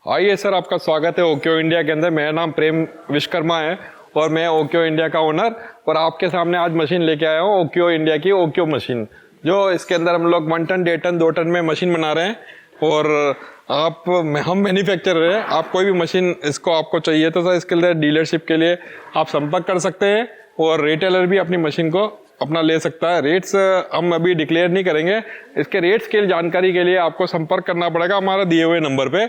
आइए सर, आपका स्वागत है ओक्यो इंडिया के अंदर। मेरा नाम प्रेम विश्वकर्मा है और मैं ओक्यो इंडिया का ओनर और आपके सामने आज मशीन लेके आया हूँ ओक्यो इंडिया की ओक्यो मशीन। जो इसके अंदर हम लोग 1 टन 1.5 टन 2 टन में मशीन बना रहे हैं और हम मैन्युफैक्चरर हैं। आप कोई भी मशीन इसको आपको चाहिए तो सर इसके लिए डीलरशिप के लिए आप संपर्क कर सकते हैं और रिटेलर भी अपनी मशीन को अपना ले सकता है। रेट्स हम अभी डिक्लेयर नहीं करेंगे। इसके रेट्स की जानकारी के लिए आपको संपर्क करना पड़ेगा हमारा दिए हुए नंबर पे।